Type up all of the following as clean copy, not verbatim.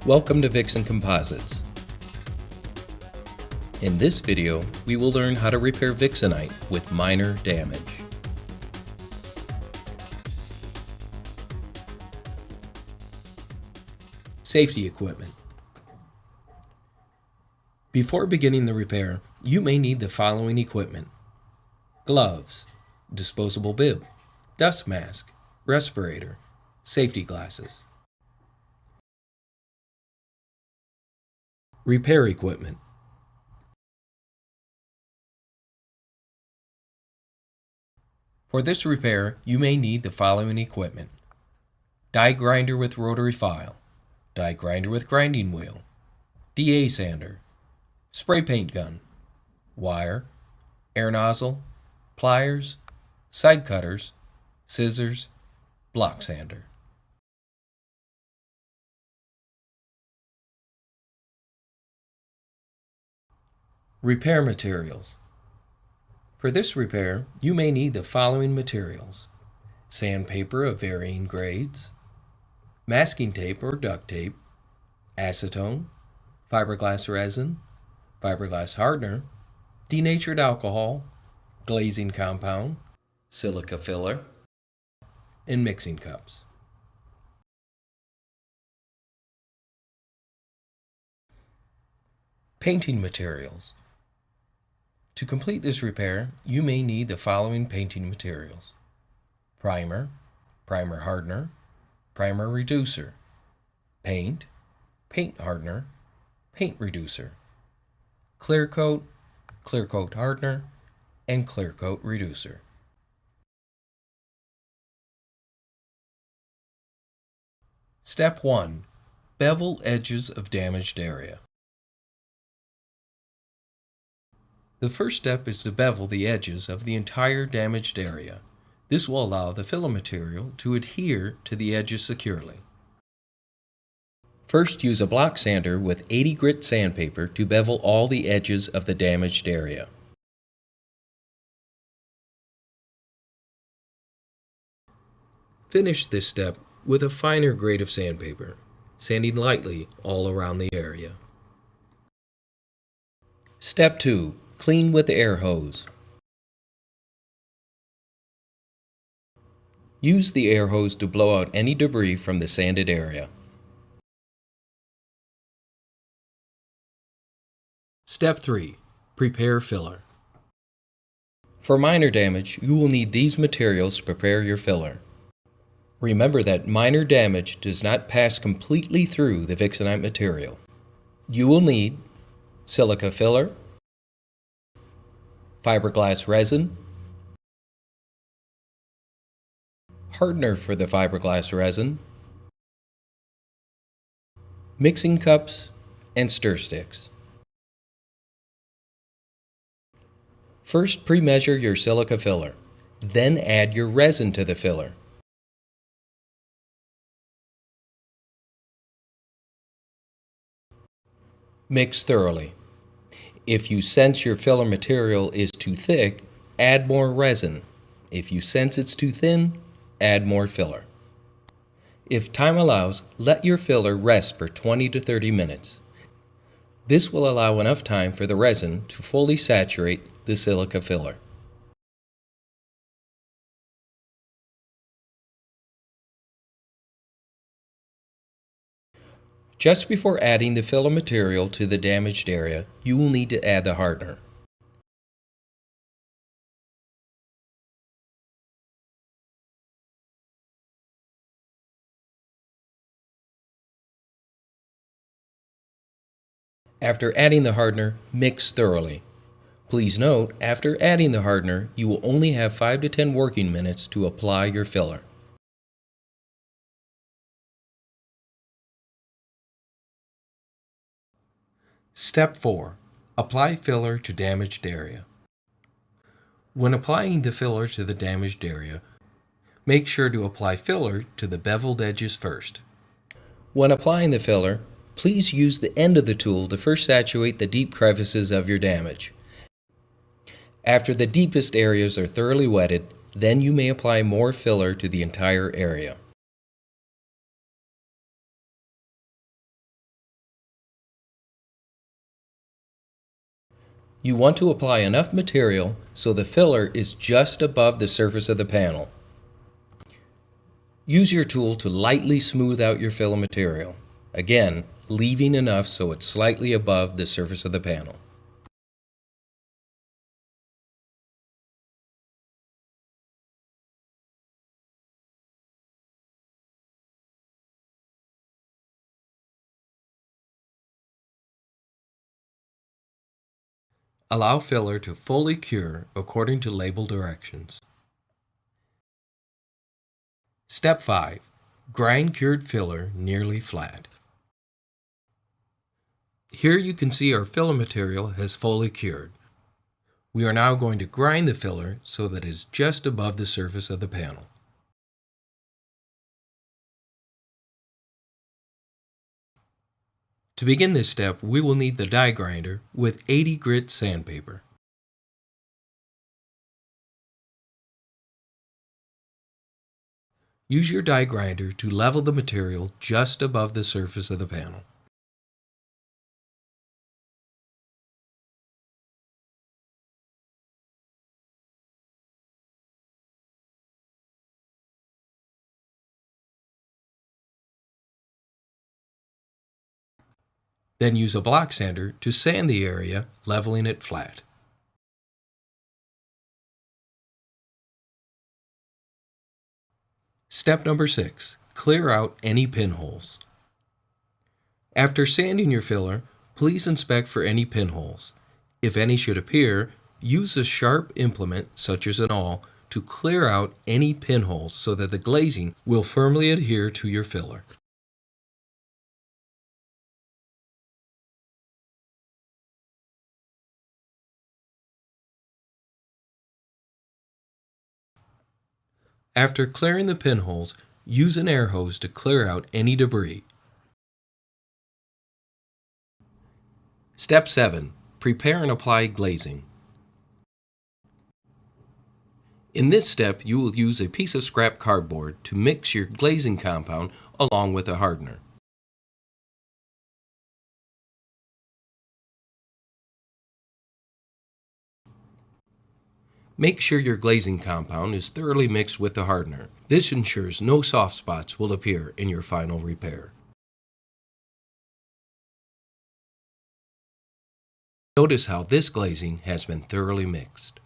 Welcome to Vixen Composites. In this video, we will learn how to repair Vixenite with minor damage. Safety equipment. Before beginning the repair, you may need the following equipment: gloves, disposable bib, dust mask, respirator, safety glasses. Repair equipment. For this repair, you may need the following equipment: die grinder with rotary file, die grinder with grinding wheel, DA sander, spray paint gun, wire, air nozzle, pliers, side cutters, scissors, block sander. Repair materials. For this repair, you may need the following materials: sandpaper of varying grades, masking tape or duct tape, acetone, fiberglass resin, fiberglass hardener, denatured alcohol, glazing compound, silica filler, and mixing cups. Painting materials. To complete this repair, you may need the following painting materials: primer, primer hardener, primer reducer, paint, paint hardener, paint reducer, clear coat hardener, and clear coat reducer. Step 1. Bevel edges of damaged area. The first step is to bevel the edges of the entire damaged area. This will allow the filler material to adhere to the edges securely. First, use a block sander with 80 grit sandpaper to bevel all the edges of the damaged area. Finish this step with a finer grade of sandpaper, sanding lightly all around the area. Step 2. Clean with the air hose. Use the air hose to blow out any debris from the sanded area. Step 3. Prepare filler. For minor damage, you will need these materials to prepare your filler. Remember that minor damage does not pass completely through the Vixenite material. You will need silica filler, fiberglass resin, hardener for the fiberglass resin, mixing cups, and stir sticks. First, pre-measure your silica filler. Then add your resin to the filler. Mix thoroughly. If you sense your filler material is too thick, add more resin. If you sense it's too thin, add more filler. If time allows, let your filler rest for 20 to 30 minutes. This will allow enough time for the resin to fully saturate the silica filler. Just before adding the filler material to the damaged area, you will need to add the hardener. After adding the hardener, mix thoroughly. Please note, after adding the hardener, you will only have 5 to 10 working minutes to apply your filler. Step 4. Apply filler to damaged area. When applying the filler to the damaged area, make sure to apply filler to the beveled edges first. When applying the filler, please use the end of the tool to first saturate the deep crevices of your damage. After the deepest areas are thoroughly wetted, then you may apply more filler to the entire area. You want to apply enough material so the filler is just above the surface of the panel. Use your tool to lightly smooth out your filler material, again, leaving enough so it's slightly above the surface of the panel. Allow filler to fully cure according to label directions. Step 5. Grind cured filler nearly flat. Here you can see our filler material has fully cured. We are now going to grind the filler so that it is just above the surface of the panel. To begin this step, we will need the die grinder with 80 grit sandpaper. Use your die grinder to level the material just above the surface of the panel. Then use a block sander to sand the area, leveling it flat. Step number 6. Clear out any pinholes. After sanding your filler, please inspect for any pinholes. If any should appear, use a sharp implement, such as an awl, to clear out any pinholes so that the glazing will firmly adhere to your filler. After clearing the pinholes, use an air hose to clear out any debris. Step 7. Prepare and apply glazing. In this step, you will use a piece of scrap cardboard to mix your glazing compound along with a hardener. Make sure your glazing compound is thoroughly mixed with the hardener. This ensures no soft spots will appear in your final repair. Notice how this glazing has been thoroughly mixed.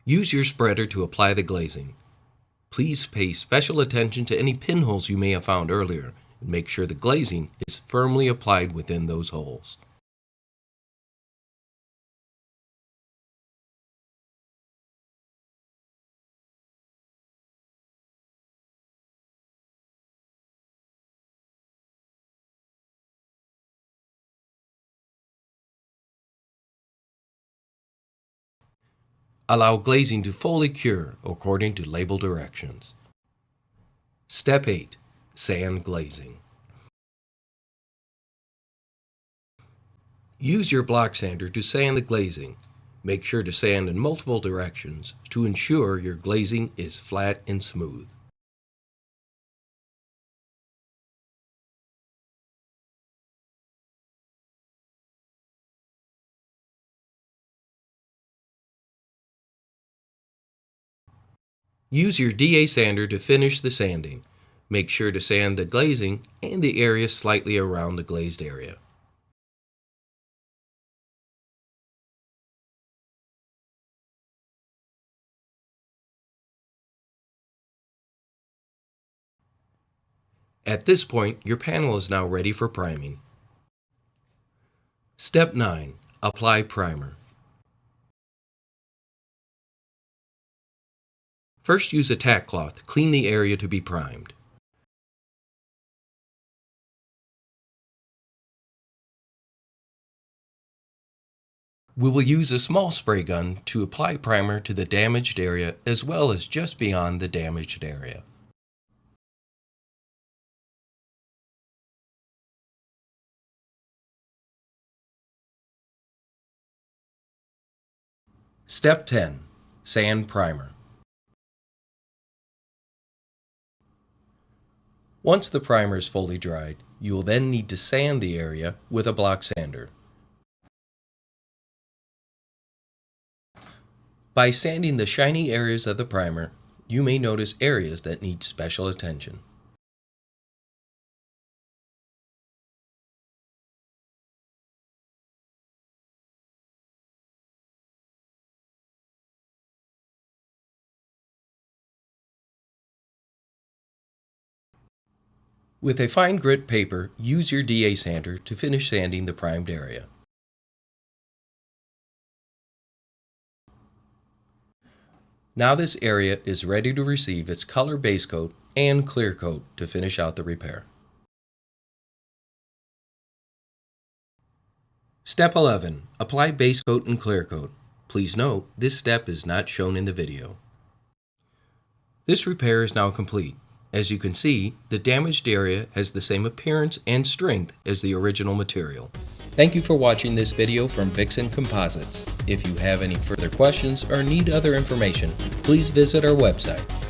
Use your spreader to apply the glazing. Please pay special attention to any pinholes you may have found earlier and make sure the glazing is firmly applied within those holes. Allow glazing to fully cure according to label directions. Step 8. Sand glazing. Use your block sander to sand the glazing. Make sure to sand in multiple directions to ensure your glazing is flat and smooth. Use your DA sander to finish the sanding. Make sure to sand the glazing and the area slightly around the glazed area. At this point, your panel is now ready for priming. Step 9. Apply primer. First, use a tack cloth to clean the area to be primed. We will use a small spray gun to apply primer to the damaged area as well as just beyond the damaged area. Step 10. Sand primer. Once the primer is fully dried, you will then need to sand the area with a block sander. By sanding the shiny areas of the primer, you may notice areas that need special attention. With a fine grit paper, use your DA sander to finish sanding the primed area. Now this area is ready to receive its color base coat and clear coat to finish out the repair. Step 11. Apply base coat and clear coat. Please note, this step is not shown in the video. This repair is now complete. As you can see, the damaged area has the same appearance and strength as the original material. Thank you for watching this video from Vixen Composites. If you have any further questions or need other information, please visit our website.